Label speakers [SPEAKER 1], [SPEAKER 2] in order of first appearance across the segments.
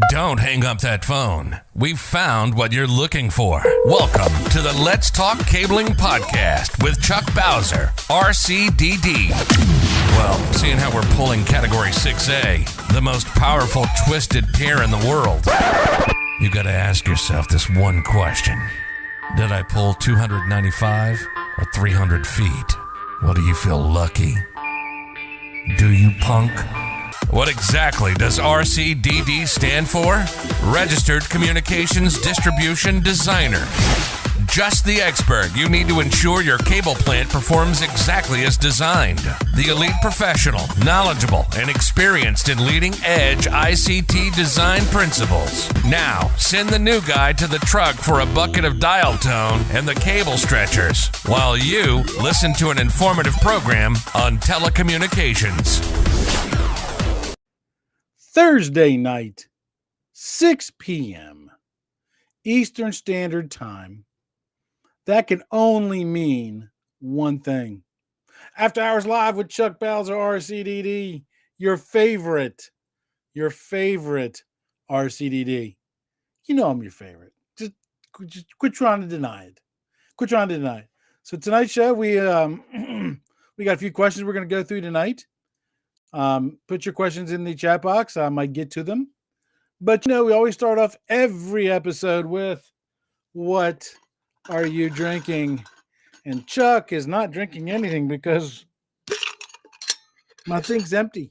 [SPEAKER 1] Don't hang up that phone. We've found what you're looking for. Welcome to the Let's Talk Cabling Podcast with Chuck Bowser, RCDD. Well, seeing how we're pulling Category 6A, the most powerful twisted pair in the world, you gotta ask yourself this one question. Did I pull 295 or 300 feet? Well, do you feel lucky? Do you, punk? What exactly does RCDD stand for? Registered Communications Distribution Designer. Just the expert you need to ensure your cable plant performs exactly as designed. The elite professional, knowledgeable, and experienced in leading-edge ICT design principles. Now, send the new guy to the truck for a bucket of dial tone and the cable stretchers, while you listen to an informative program on telecommunications.
[SPEAKER 2] Thursday night, 6 p.m. Eastern Standard Time. That can only mean one thing. After Hours Live with Chuck Bowser, RCDD, your favorite RCDD. You know I'm your favorite. Just quit trying to deny it. So tonight's show, we got a few questions we're going to go through tonight. Put your questions in the chat box. I might get to them. But, we always start off every episode with, what are you drinking? And Chuck is not drinking anything because my thing's empty.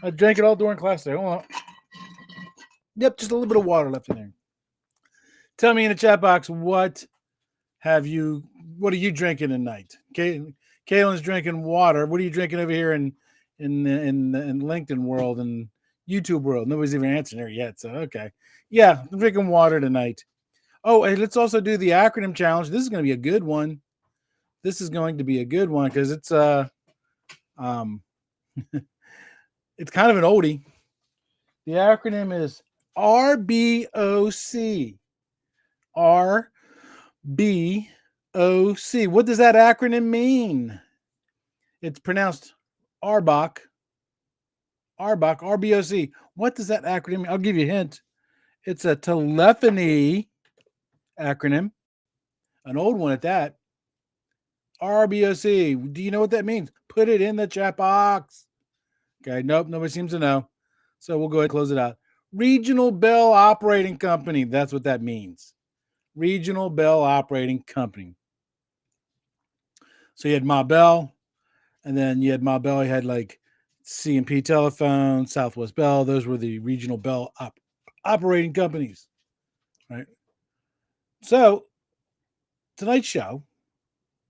[SPEAKER 2] I drank it all during class there. Hold on. Yep, just a little bit of water left in there. Tell me in the chat box, what are you drinking tonight? Kaylin's drinking water. What are you drinking over here in LinkedIn world and YouTube world? Nobody's even answering there yet. So, okay. Yeah, I'm drinking water tonight. Oh, hey, let's also do the acronym challenge. This is going to be a good one. Because it's it's it's kind of an oldie. The acronym is RBOC. RBOC. What does that acronym mean? It's pronounced RBOC, RBOC. What does that acronym mean? I'll give you a hint. It's a telephony acronym, an old one at that. RBOC. Do you know what that means? Put it in the chat box. Okay, nope, nobody seems to know. So we'll go ahead and close it out. Regional Bell Operating Company. That's what that means. Regional Bell Operating Company. So you had Ma Bell. And then you had Ma Bell, you had like C&P Telephone, Southwest Bell. Those were the regional Bell operating companies, right? So tonight's show,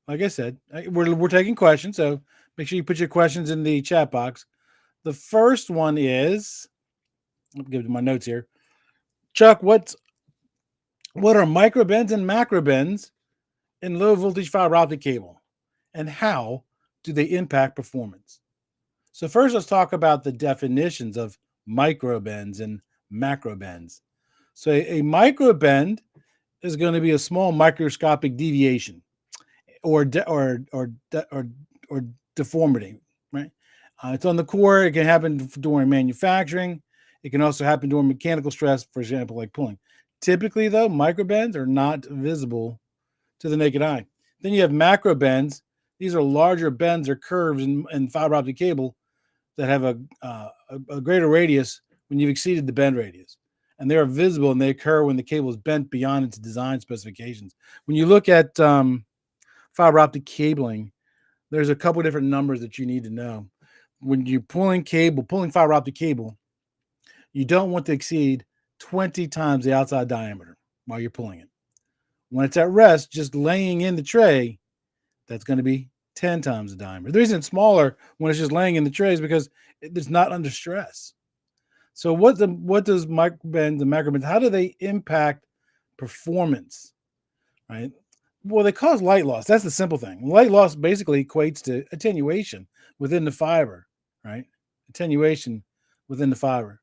[SPEAKER 2] like I said, we're taking questions. So make sure you put your questions in the chat box. The first one is, I'll give you my notes here. Chuck, what are microbends and macrobends in low voltage fiber optic cable, and how do they impact performance? So first, let's talk about the definitions of microbends and macrobends. So a microbend is going to be a small microscopic deviation or deformity, right? It's on the core. It can happen during manufacturing. It can also happen during mechanical stress, for example, like pulling. Typically, though, microbends are not visible to the naked eye. Then you have macrobends. These are larger bends or curves in fiber optic cable that have a greater radius when you've exceeded the bend radius. And they are visible, and they occur when the cable is bent beyond its design specifications. When you look at fiber optic cabling, there's a couple different numbers that you need to know. When you're pulling fiber optic cable, you don't want to exceed 20 times the outside diameter while you're pulling it. When it's at rest, just laying in the tray, that's going to be 10 times the diameter. The reason it's smaller when it's just laying in the trays because it's not under stress. So what does microbends and macrobends, how do they impact performance, right? Well, they cause light loss. That's the simple thing. Light loss basically equates to attenuation within the fiber, right? Attenuation within the fiber.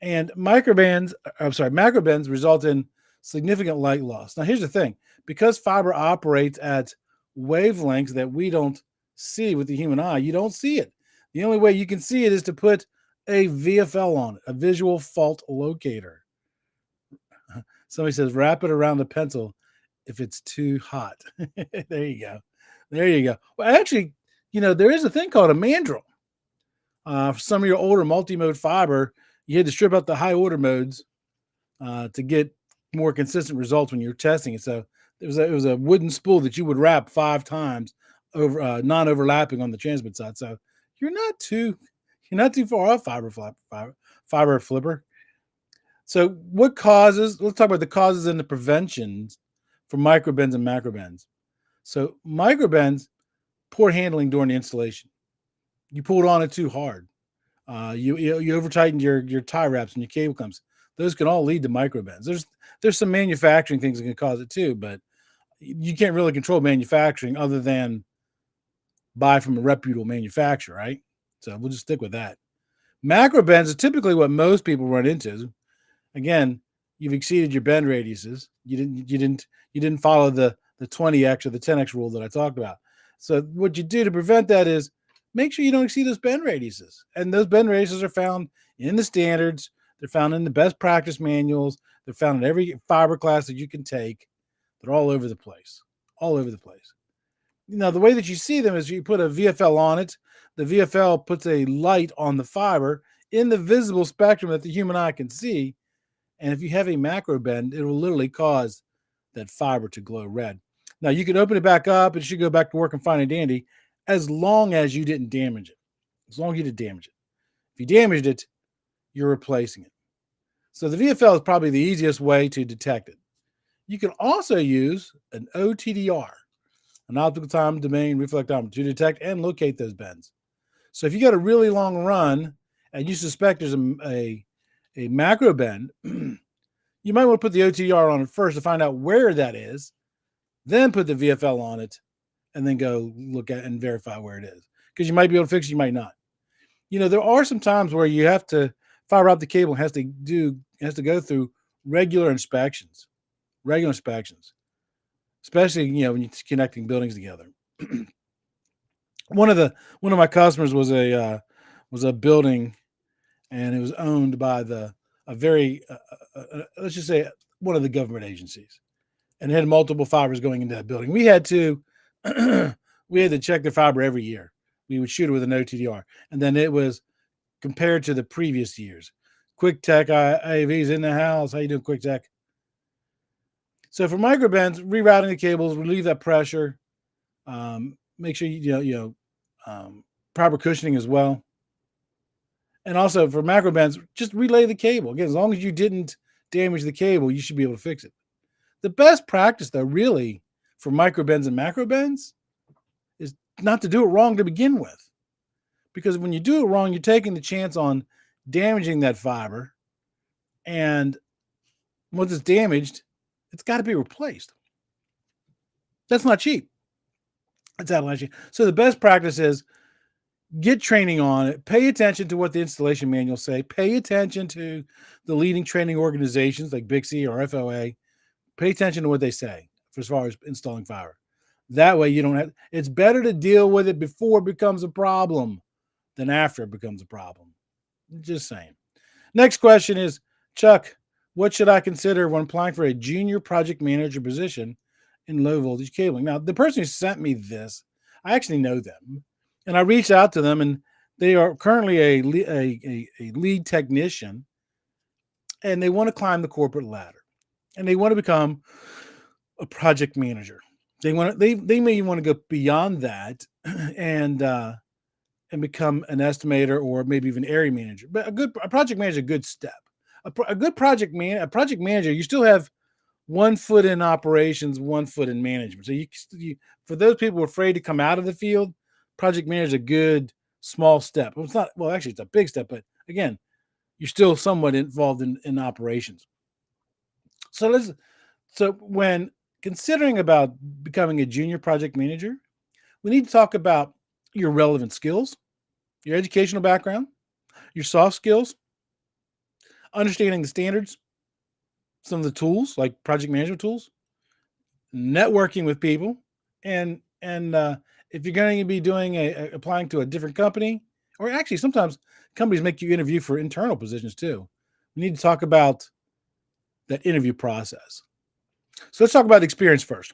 [SPEAKER 2] And macrobends result in significant light loss. Now, here's the thing. Because fiber operates at wavelengths that we don't see with the human eye, you don't see it. The only way you can see it is to put a VFL on it, a visual fault locator. Somebody says wrap it around the pencil if it's too hot. There you go. There you go. Well, actually, there is a thing called a mandrel. For some of your older multi-mode fiber, you had to strip out the high order modes to get more consistent results when you're testing it. So it was a wooden spool that you would wrap 5 times over, non-overlapping on the transmit side. So you're not too far off fiber flipper. So let's talk about the causes and the preventions for microbends and macrobends. So microbends, poor handling during the installation. You pulled on it too hard. You over tightened your tie wraps and your cable comes. Those can all lead to microbends. There's some manufacturing things that can cause it too, but you can't really control manufacturing other than buy from a reputable manufacturer, right? So we'll just stick with that. Macrobends is typically what most people run into. Again, you've exceeded your bend radiuses. You didn't follow the 20x or the 10x rule that I talked about. So what you do to prevent that is make sure you don't exceed those bend radiuses. And those bend radiuses are found in the standards. They're found in the best practice manuals. They're found in every fiber class that you can take. They're all over the place. All over the place. Now, the way that you see them is you put a VFL on it. The VFL puts a light on the fiber in the visible spectrum that the human eye can see. And if you have a macro bend, it will literally cause that fiber to glow red. Now, you can open it back up. It should go back to working fine and dandy as long as you didn't damage it. As long as you didn't damage it. If you damaged it, you're replacing it. So the VFL is probably the easiest way to detect it. You can also use an OTDR, an optical time domain reflectometer, to detect and locate those bends. So if you got a really long run and you suspect there's a macro bend, you might want to put the OTDR on it first to find out where that is, then put the VFL on it, and then go look at and verify where it is. Because you might be able to fix it, you might not. There are some times where you have to fiber optic cable has to go through regular inspections, especially when you're connecting buildings together. One of my customers was a building, and it was owned by a very let's just say one of the government agencies, and it had multiple fibers going into that building. We had to check the fiber every year. We would shoot it with an OTDR, and then it was compared to the previous years. Quick Tech AV's in the house. How you doing, Quick Tech? So for microbends, rerouting the cables, relieve that pressure. Make sure proper cushioning as well. And also for macrobends, just relay the cable. Again, as long as you didn't damage the cable, you should be able to fix it. The best practice, though, really for microbends and macrobends is not to do it wrong to begin with. Because when you do it wrong, you're taking the chance on damaging that fiber. And once it's damaged, it's got to be replaced. That's not cheap. It's out of cheap. So the best practice is get training on it. Pay attention to what the installation manuals say. Pay attention to the leading training organizations like BICSI or FOA. Pay attention to what they say as far as installing fiber. That way you don't have, it's better to deal with it before it becomes a problem than after it becomes a problem. Just saying. Next question is, Chuck, what should I consider when applying for a junior project manager position in low voltage cabling? Now, the person who sent me this, I actually know them. And I reached out to them, and they are currently a lead technician, and they want to climb the corporate ladder, and they want to become a project manager. They may want to go beyond that and become an estimator or maybe even area manager. But a project manager is a good step. A good project manager, you still have 1 foot in operations, 1 foot in management. So you for those people who are afraid to come out of the field, project manager is a good small step. Actually, it's a big step, but again, you're still somewhat involved in operations. So when considering about becoming a junior project manager, we need to talk about your relevant skills, your educational background, your soft skills, understanding the standards, some of the tools like project management tools, networking with people, and if you're going to be doing applying to a different company Or actually, sometimes companies make you interview for internal positions too. We need to talk about that interview process. So let's talk about experience first.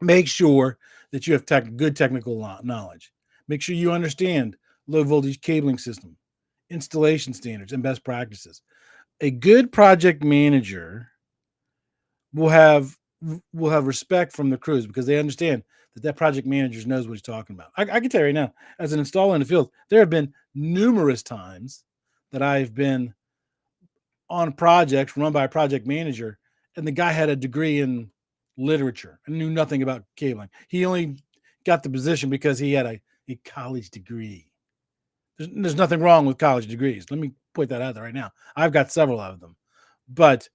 [SPEAKER 2] Make sure that you have good technical knowledge. Make sure you understand low voltage cabling system, installation standards, and best practices. A good project manager will have respect from the crews because they understand that project manager knows what he's talking about. I can tell you right now, as an installer in the field, there have been numerous times that I've been on projects run by a project manager, and the guy had a degree in literature and knew nothing about cabling. He only got the position because he had a college degree. There's nothing wrong with college degrees. Let me put that out there right now. I've got several of them. But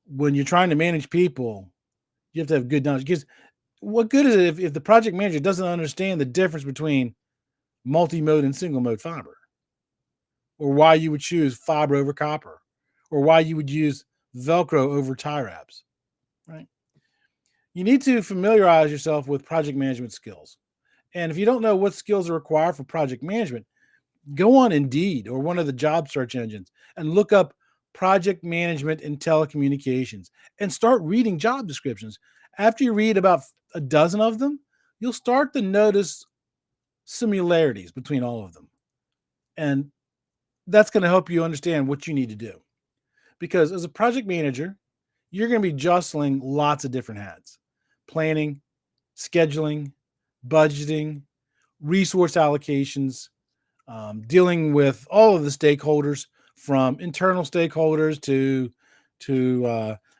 [SPEAKER 2] when you're trying to manage people, you have to have good knowledge. Because what good is it if the project manager doesn't understand the difference between multi-mode and single mode fiber, or why you would choose fiber over copper, or why you would use Velcro over tie wraps, right? You need to familiarize yourself with project management skills. And if you don't know what skills are required for project management, go on Indeed or one of the job search engines and look up project management in telecommunications and start reading job descriptions. After you read about a dozen of them, you'll start to notice similarities between all of them. And that's going to help you understand what you need to do. Because as a project manager, you're going to be jostling lots of different hats: planning, scheduling, budgeting, resource allocations, dealing with all of the stakeholders, from internal stakeholders to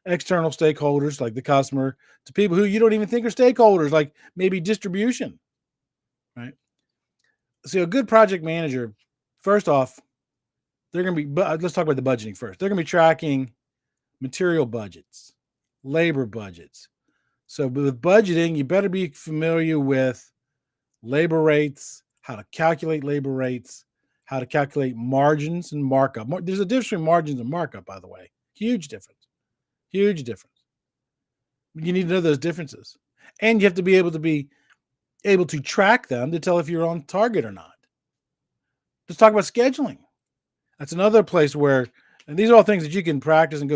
[SPEAKER 2] external stakeholders like the customer, to people who you don't even think are stakeholders, like maybe distribution, right? So a good project manager, first off, they're going to be, let's talk about the budgeting first. They're going to be tracking material budgets, labor budgets. So with budgeting, you better be familiar with labor rates, how to calculate labor rates, how to calculate margins and markup. There's a difference between margins and markup, by the way. Huge difference. Huge difference. You need to know those differences. And you have to be able to track them to tell if you're on target or not. Let's talk about scheduling. That's another place where, and these are all things that you can practice and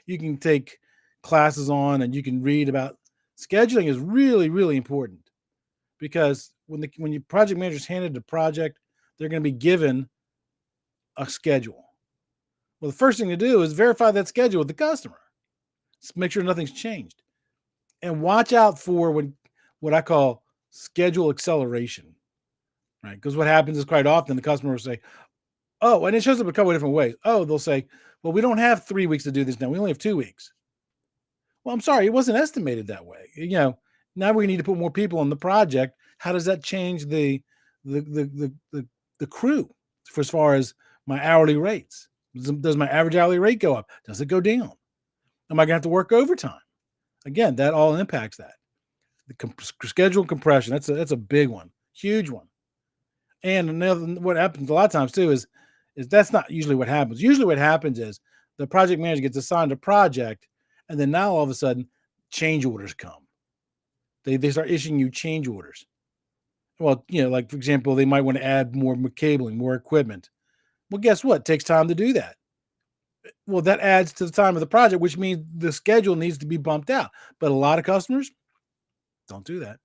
[SPEAKER 2] you can take classes on, and you can read about. Scheduling is really, really important, because when your project manager is handed a project, they're going to be given a schedule. Well, the first thing to do is verify that schedule with the customer. Just make sure nothing's changed, and watch out for what I call schedule acceleration, right? Because what happens is quite often the customer will say, "Oh," and it shows up a couple of different ways. Oh, they'll say, "Well, we don't have 3 weeks to do this now. We only have 2 weeks." Well, I'm sorry, it wasn't estimated that way. Now we need to put more people on the project. How does that change the crew for as far as my hourly rates? Does my average hourly rate go up? Does it go down? Am I going to have to work overtime? Again, that all impacts that. The schedule compression, that's a big one, huge one. And what happens a lot of times too is that's not usually what happens. Usually what happens is the project manager gets assigned a project, and then now all of a sudden change orders come. They start issuing you change orders. Well, like for example, they might want to add more cabling, more equipment. Well, guess what? It takes time to do that. Well, that adds to the time of the project, which means the schedule needs to be bumped out. But a lot of customers don't do that.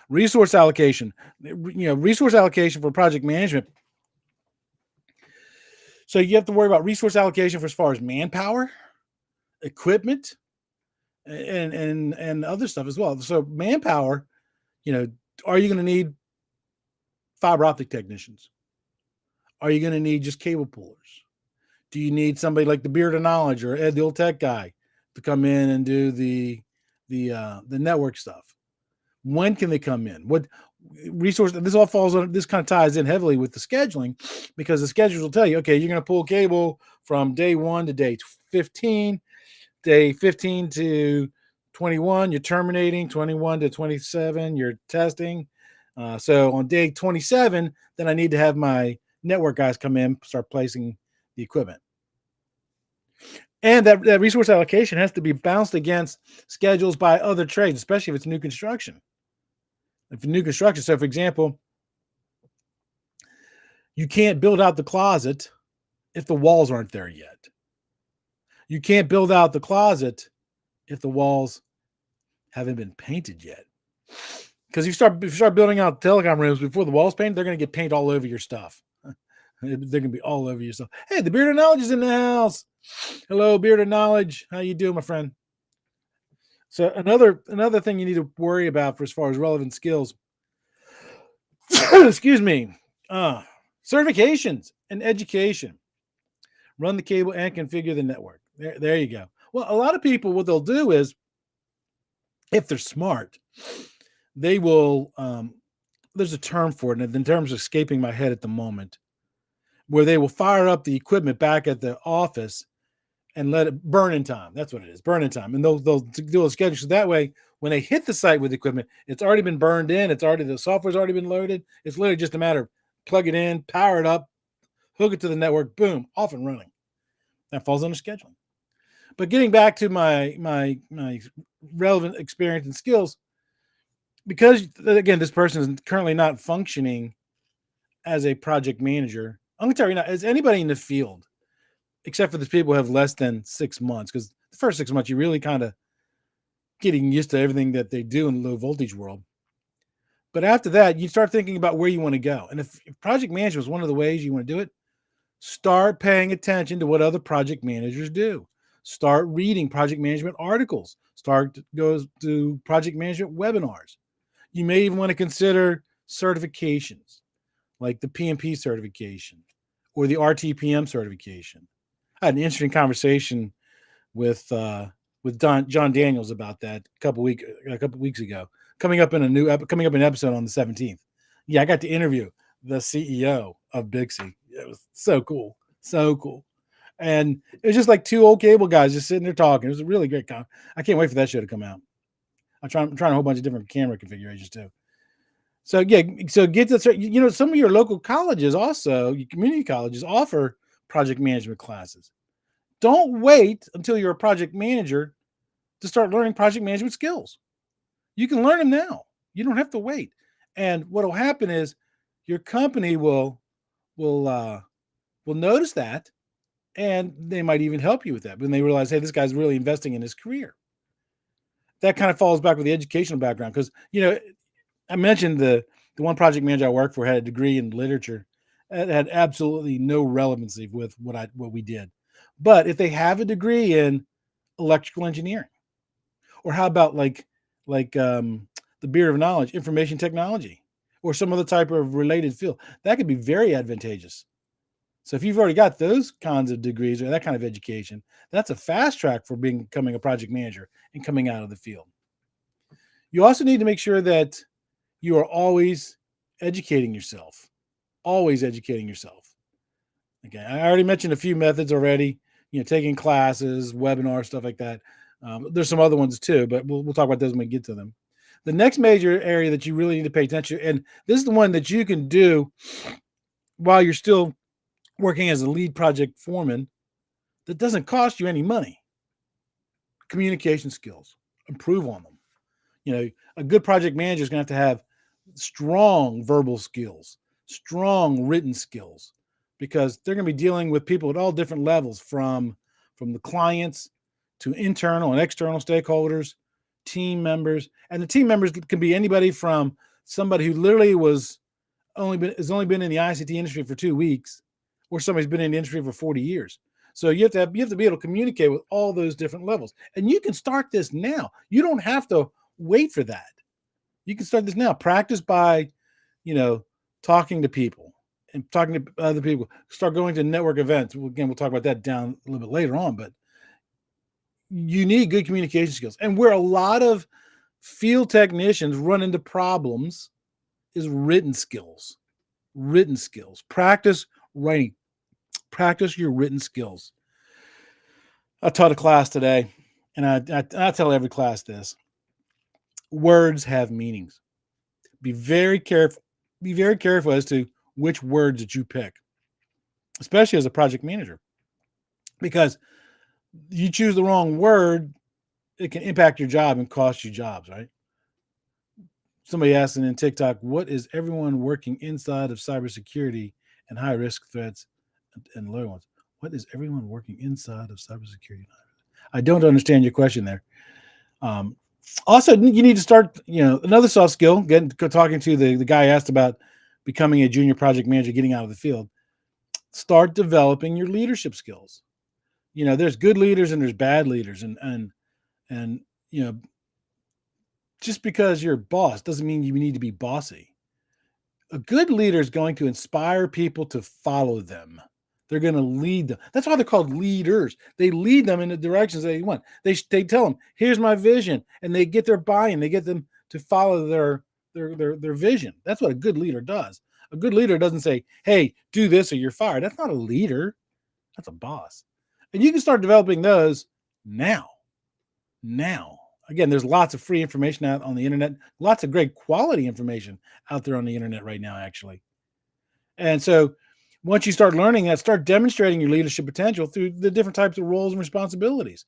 [SPEAKER 2] Resource allocation, resource allocation for project management. So you have to worry about resource allocation for as far as manpower, equipment, and other stuff as well. So manpower, are you going to need fiber optic technicians? Are you going to need just cable pullers? Do you need somebody like the Beard of Knowledge or Ed, the old tech guy, to come in and do the network stuff? When can they come in? What resource? This all falls on. This kind of ties in heavily with the scheduling, because the schedules will tell you, okay, you're going to pull cable from day 1 to day 15, day 15 to 21. You're terminating 21 to 27. You're testing. So on day 27, then I need to have my network guys come in, start placing the equipment. And that resource allocation has to be bounced against schedules by other trades, especially if it's new construction. So for example, You can't build out the closet if the walls aren't there yet. You can't build out the closet if the walls haven't been painted yet. Because if you start building out telecom rooms before the walls painted, they're going to get paint all over your stuff. They're going to be all over your stuff. Hey, the Beard of Knowledge is in the house. Hello, Beard of Knowledge. How you doing, my friend? So another thing you need to worry about for as far as relevant skills, excuse me, certifications and education. Run the cable and configure the network. There you go. Well, a lot of people, what they'll do is, if they're smart, they will, there's a term for it, and the term's escaping my head at the moment, where they will fire up the equipment back at the office and let it burn in time. That's what it is, burn in time. And they'll do a schedule. So that way, when they hit the site with equipment, it's already been burned in. The software's already been loaded. It's literally just a matter of plug it in, power it up, hook it to the network, boom, off and running. That falls under scheduling. But getting back to my relevant experience and skills, because again, this person is currently not functioning as a project manager. I'm gonna tell you now, as anybody in the field, except for the people who have less than 6 months, because the first 6 months you're really kind of getting used to everything that they do in the low voltage world. But after that, you start thinking about where you want to go. And if project management is one of the ways you want to do it, start paying attention to what other project managers do. Start reading project management articles. Go to project management webinars. You may even want to consider certifications, like the PMP certification or the RTPM certification. I had an interesting conversation with John Daniels about that a couple weeks ago. Coming up in an episode on the 17th. Yeah, I got to interview the CEO of Bixby. It was so cool, so cool. And it was just like two old cable guys just sitting there talking. It was a really great I can't wait for that show to come out. I'm trying a whole bunch of different camera configurations too. So yeah, get to some of your local colleges also, your community colleges offer project management classes. Don't wait until you're a project manager to start learning project management skills. You can learn them now. You don't have to wait. And what will happen is your company will notice that, and they might even help you with that when they realize, hey, this guy's really investing in his career. That kind of falls back with the educational background because, I mentioned the one project manager I worked for had a degree in literature. It had absolutely no relevancy with what we did. But if they have a degree in electrical engineering, or how about like the Beard of Knowledge, information technology, or some other type of related field, that could be very advantageous. So if you've already got those kinds of degrees or that kind of education, that's a fast track for becoming a project manager and coming out of the field. You also need to make sure that you are always educating yourself. Always educating yourself. Okay, I already mentioned a few methods already. Taking classes, webinars, stuff like that. There's some other ones too, but we'll talk about those when we get to them. The next major area that you really need to pay attention to, and this is the one that you can do while you're still working as a lead project foreman, that doesn't cost you any money. Communication skills, improve on them. A good project manager is going to have strong verbal skills, strong written skills, because they're going to be dealing with people at all different levels, from the clients to internal and external stakeholders, team members. And the team members can be anybody from somebody who literally has only been in the ICT industry for 2 weeks, or somebody's been in the industry for 40 years. So you have to be able to communicate with all those different levels. And you can start this now. You don't have to wait for that. You can start this now. Practice by, talking to people and talking to other people. Start going to network events. Again, we'll talk about that down a little bit later on, but you need good communication skills. And where a lot of field technicians run into problems is written skills. Written skills. Practice writing. Practice your written skills. I taught a class today, and I tell every class this. Words have meanings. Be very careful. Be very careful as to which words that you pick, especially as a project manager, because you choose the wrong word, it can impact your job and cost you jobs, right? Somebody asked in TikTok, what is everyone working inside of cybersecurity and high risk threats and low ones. What is everyone working inside of cybersecurity? I don't understand your question there. Um, Also, you need to start, another soft skill, talking to the guy asked about becoming a junior project manager, getting out of the field. Start developing your leadership skills. There's good leaders and there's bad leaders. And, you know, just because you're a boss doesn't mean you need to be bossy. A good leader is going to inspire people to follow them. They're going to lead them. That's why they're called leaders. They lead them in the directions they want. They tell them, "Here's my vision," and they get their buy-in. They get them to follow their vision. That's what a good leader does. A good leader doesn't say, "Hey, do this or you're fired." That's not a leader. That's a boss. And you can start developing those now. Now. Again, there's lots of free information out on the internet. Lots of great quality information out there on the internet right now, actually. And so once you start learning that, start demonstrating your leadership potential through the different types of roles and responsibilities.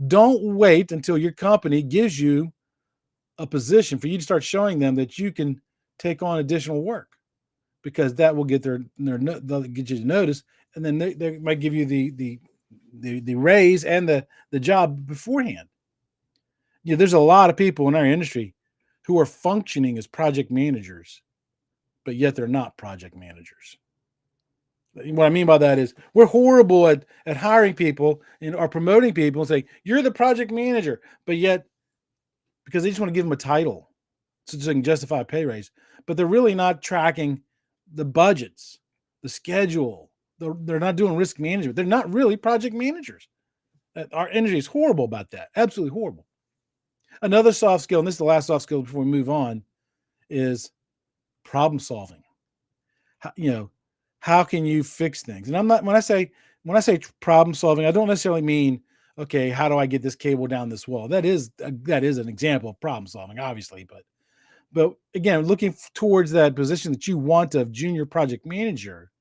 [SPEAKER 2] Don't wait until your company gives you a position for you to start showing them that you can take on additional work, because that will get they'll get you to notice, and then they might give you the raise and the job beforehand. There's a lot of people in our industry who are functioning as project managers, but yet they're not project managers. What I mean by that is we're horrible at hiring people or promoting people and say, "You're the project manager," but yet, because they just want to give them a title so they can justify a pay raise, but they're really not tracking the budgets, the schedule. They're not doing risk management. They're not really project managers. Our industry is horrible about that. Absolutely horrible. Another soft skill, and this is the last soft skill before we move on, is problem solving. How can you fix things? And I'm not, when I say problem solving, I don't necessarily mean, okay, how do I get this cable down this wall? That is an example of problem solving, obviously, but again, looking towards that position that you want of junior project manager,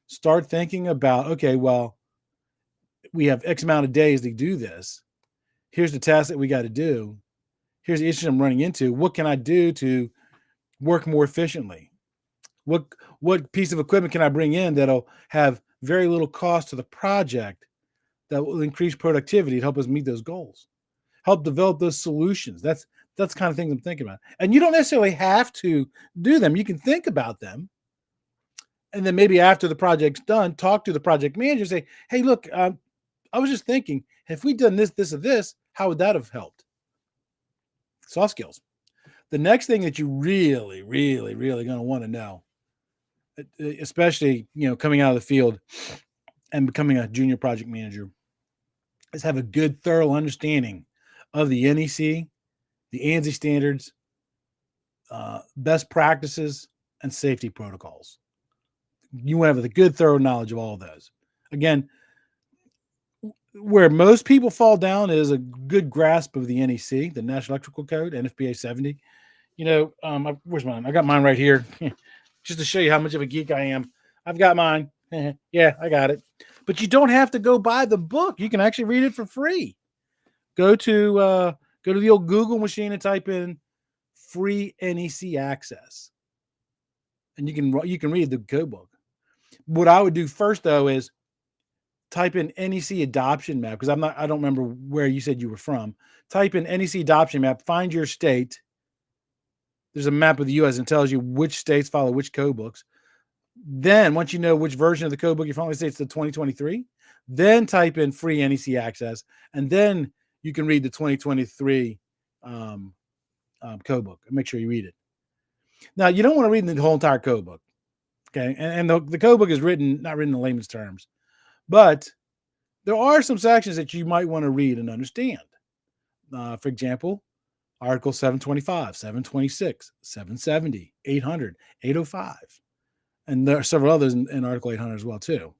[SPEAKER 2] start thinking about, okay, well, we have X amount of days to do this. Here's the task that we got to do. Here's the issue I'm running into. What can I do to work more efficiently? What piece of equipment can I bring in that'll have very little cost to the project that will increase productivity to help us meet those goals? Help develop those solutions. That's the kind of things I'm thinking about. And you don't necessarily have to do them. You can think about them. And then maybe after the project's done, talk to the project manager, say, "Hey, look, I was just thinking, if we'd done this, this, or this, how would that have helped?" Soft skills. The next thing that you really, really, really going to want to know, especially, coming out of the field and becoming a junior project manager, is have a good, thorough understanding of the NEC, the ANSI standards, best practices, and safety protocols. You want to have a good, thorough knowledge of all of those. Again, where most people fall down is a good grasp of the NEC, the National Electrical Code, NFPA 70. Where's mine? I got mine right here. Just to show you how much of a geek I am. I've got mine. Yeah, I got it. But you don't have to go buy the book. You can actually read it for free. Go to the old Google machine and type in free NEC access, and you can read the code book. What I would do first, though, is type in NEC adoption map, because I don't remember where you said you were from. Type in NEC adoption map, find your state. There's a map of the U.S. and tells you which states follow which code books. Then once you know which version of the code book you're following, say it's the 2023, then type in free NEC access, and then you can read the 2023 code book and make sure you read it. Now, you don't want to read the whole entire code book, okay? And the code book is not written in layman's terms, but there are some sections that you might want to read and understand. For example, Article 725, 726, 770, 800, 805. And there are several others in Article 800 as well, too.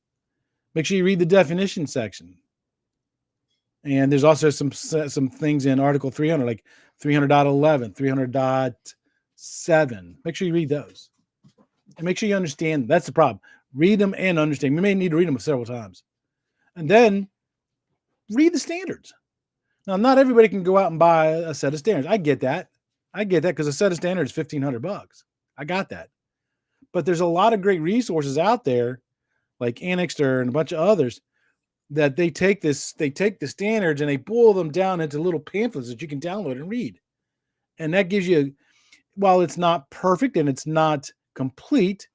[SPEAKER 2] Make sure you read the definition section. And there's also some things in Article 300, like 300.11, 300.7. Make sure you read those. And make sure you understand them. That's the problem. Read them and understand. You may need to read them several times. And then read the standards. Now, not everybody can go out and buy a set of standards. I get that because a set of standards is $1,500. I got that. But there's a lot of great resources out there, like Annixter and a bunch of others, that they take the standards and they boil them down into little pamphlets that you can download and read. And that gives you, while it's not perfect and it's not complete,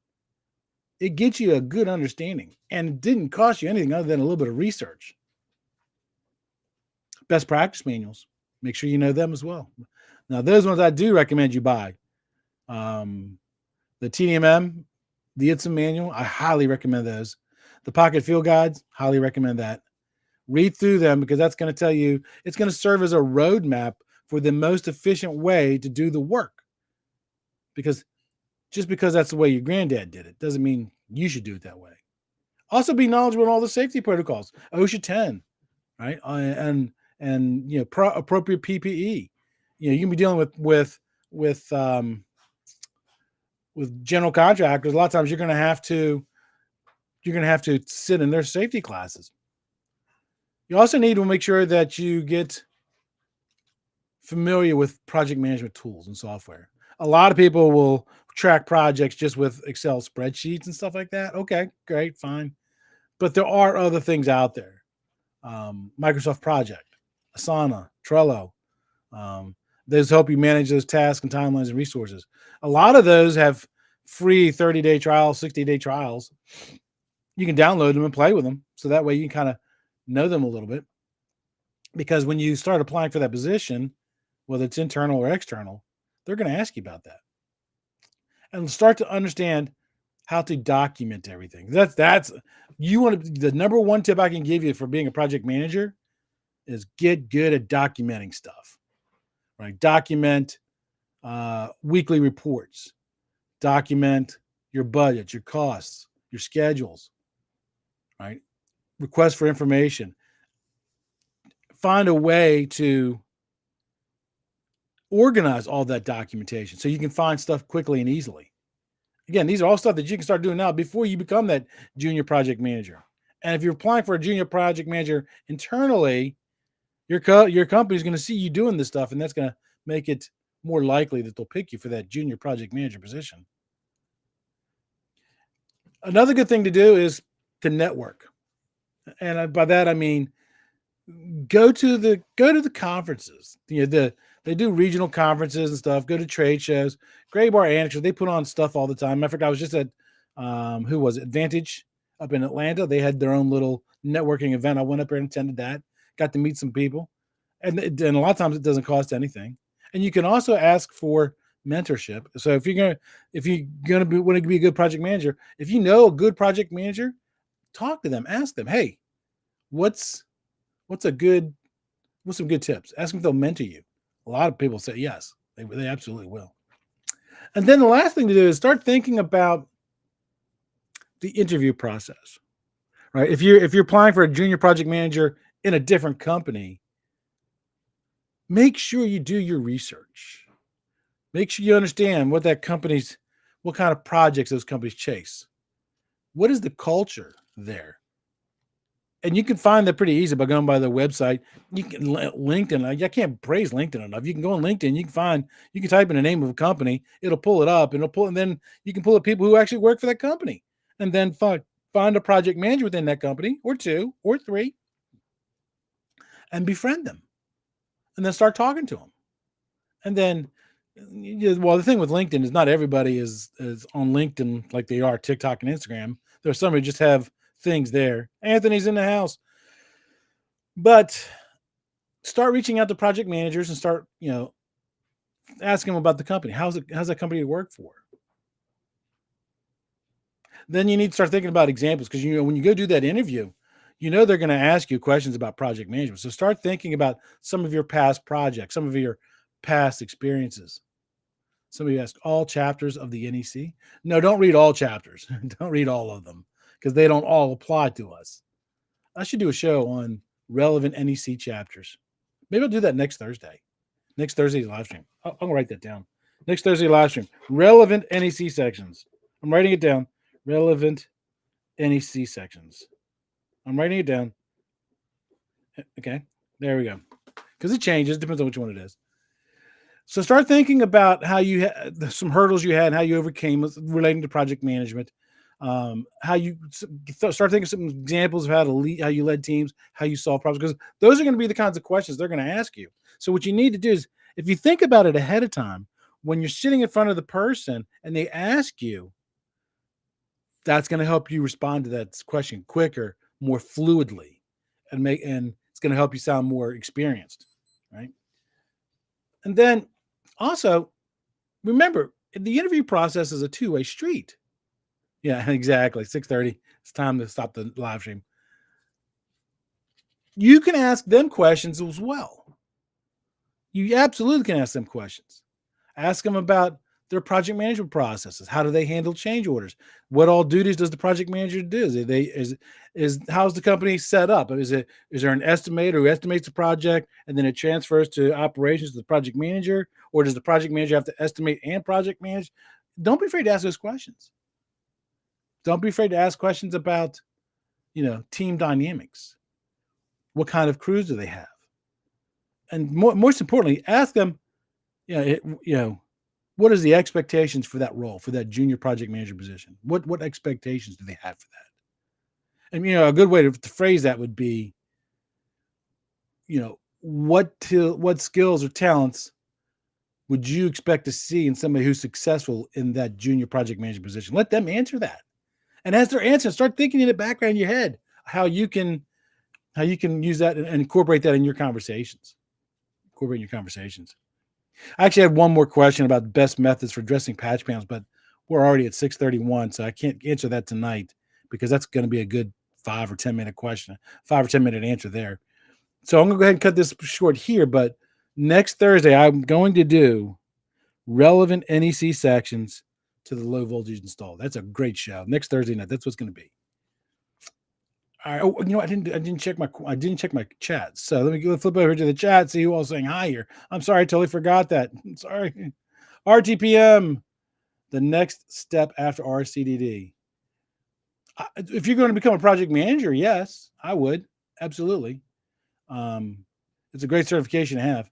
[SPEAKER 2] it gets you a good understanding. And it didn't cost you anything other than a little bit of research. Best practice manuals. Make sure you know them as well. Now, those ones I do recommend you buy. The TDMM, the ITSM manual, I highly recommend those. The Pocket Field Guides, highly recommend that. Read through them because that's going to tell you, it's going to serve as a roadmap for the most efficient way to do the work. Because just because that's the way your granddad did it doesn't mean you should do it that way. Also, be knowledgeable in all the safety protocols, OSHA 10, right? And appropriate PPE. You can be dealing with general contractors. A lot of times you're going to have to sit in their safety classes. You also need to make sure that you get familiar with project management tools and software. A lot of people will track projects just with Excel spreadsheets and stuff like that. Okay, great, fine. But there are other things out there. Microsoft Project, Asana, Trello. Those help you manage those tasks and timelines and resources. A lot of those have free 30-day trials, 60-day trials. You can download them and play with them. So that way you can kind of know them a little bit. Because when you start applying for that position, whether it's internal or external, they're going to ask you about that. And start to understand how to document everything. That's you want to, the number one tip I can give you for being a project manager is get good at documenting stuff. Right? Document weekly reports. Document your budget, your costs, your schedules. Right? Request for information. Find a way to organize all that documentation so you can find stuff quickly and easily. Again, these are all stuff that you can start doing now before you become that junior project manager. And if you're applying for a junior project manager internally, your company is going to see you doing this stuff, and that's going to make it more likely that they'll pick you for that junior project manager position. Another good thing to do is to network. And by that, I mean, go to the conferences. They do regional conferences and stuff. Go to trade shows. Gray Bar Annixter, they put on stuff all the time. I forgot. I was just at who was it? Advantage up in Atlanta. They had their own little networking event. I went up there and attended that. Got to meet some people, and a lot of times it doesn't cost anything. And you can also ask for mentorship. So if you're gonna want to be a good project manager, if you know a good project manager, talk to them. Ask them, hey, what's some good tips? Ask them if they'll mentor you. A lot of people say yes. They absolutely will. And then the last thing to do is start thinking about the interview process. Right? If you're applying for a junior project manager in a different company, make sure you do your research. Make sure you understand what kind of projects those companies chase. What is the culture there? And you can find that pretty easy by going by their website. You can LinkedIn. I can't praise LinkedIn enough. You can go on LinkedIn. You can type in the name of a company. It'll pull it up, and then you can pull up people who actually work for that company, and then find a project manager within that company, or two, or three, and befriend them, and then start talking to them. And then, the thing with LinkedIn is not everybody is on LinkedIn like they are TikTok and Instagram. There's some who just have things there. Anthony's in the house. But start reaching out to project managers and start, asking them about the company. How's that company to work for? Then you need to start thinking about examples, because when you go do that interview, they're going to ask you questions about project management. So start thinking about some of your past projects, some of your past experiences. Somebody asked all chapters of the NEC. No, don't read all chapters. Don't read all of them, because they don't all apply to us. I should do a show on relevant NEC chapters. Maybe I'll do that next Thursday. Next Thursday's live stream. I'm going to write that down. Next Thursday live stream. Relevant NEC sections. I'm writing it down. Relevant NEC sections. I'm writing it down. Okay. There we go. Because it changes. Depends on which one it is. So start thinking about how you had some hurdles you had, how you overcame relating to project management. How you start thinking some examples of how to lead, how you led teams, how you solve problems, because those are going to be the kinds of questions they're going to ask you. So what you need to do is, if you think about it ahead of time, when you're sitting in front of the person and they ask you, that's going to help you respond to that question quicker, more fluidly, and it's going to help you sound more experienced, right? And then also remember, the interview process is a two-way street. Yeah, exactly. 6:30. It's time to stop the live stream. You can ask them questions as well. You absolutely can ask them questions. Ask them about their project management processes. How do they handle change orders? What all duties does the project manager do? Is how's the company set up? Is there an estimator who estimates the project and then it transfers to operations to the project manager, or does the project manager have to estimate and project manage? Don't be afraid to ask those questions. Don't be afraid to ask questions about, team dynamics. What kind of crews do they have? And most importantly, ask them, what is the expectations for that role, for that junior project manager position? What expectations do they have for that? And a good way to phrase that would be, what skills or talents would you expect to see in somebody who's successful in that junior project manager position? Let them answer that. And as they're answering, start thinking in the background of your head how you can use that and incorporate that in your conversations. I actually have one more question about best methods for dressing patch panels, but we're already at 6:31, so I can't answer that tonight because that's going to be a good 5 or 10 minute question, 5 or 10 minute answer there. So I'm going to go ahead and cut this short here, but next Thursday, I'm going to do relevant NEC sections to the low voltage install. That's a great show. Next Thursday night, that's what's going to be. All right. Oh, I didn't check my chat. So let me go flip over to the chat, see who all's saying hi here. I'm sorry, I totally forgot that. I'm sorry. RTPM, the next step after RCDD. If you're going to become a project manager, yes, I would. Absolutely. It's a great certification to have.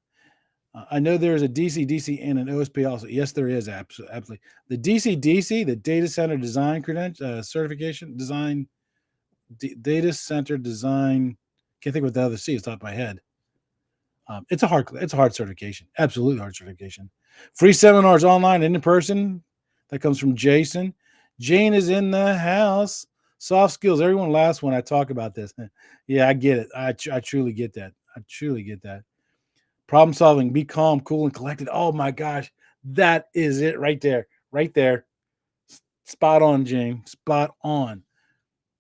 [SPEAKER 2] I know there's a DC and an OSP also. Yes, there is. Absolutely. The DC, the data center design certification, data center design. Can't think what the other C is top of my head. It's a hard certification. Absolutely hard certification. Free seminars online and in person. That comes from Jason. Jane is in the house. Soft skills. Everyone laughs when I talk about this. Yeah, I get it. I truly get that. Problem solving. Be calm, cool, and collected. Oh my gosh. That is it right there. Right there. Spot on, Jane. Spot on.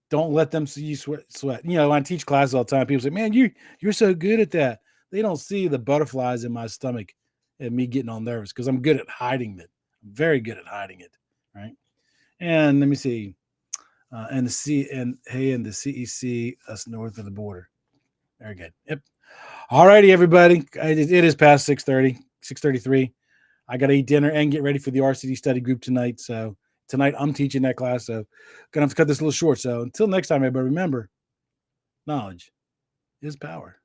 [SPEAKER 2] Don't let them see you sweat. When I teach classes all the time, people say, man, you're so good at that. They don't see the butterflies in my stomach and me getting all nervous because I'm good at hiding it. I'm very good at hiding it, right? And let me see. And the CEC, us north of the border. Very good. Yep. All righty, everybody. It is past 6:30, 6:33. I got to eat dinner and get ready for the RCD study group tonight. So tonight I'm teaching that class. So gonna have to cut this a little short. So until next time, everybody, remember, knowledge is power.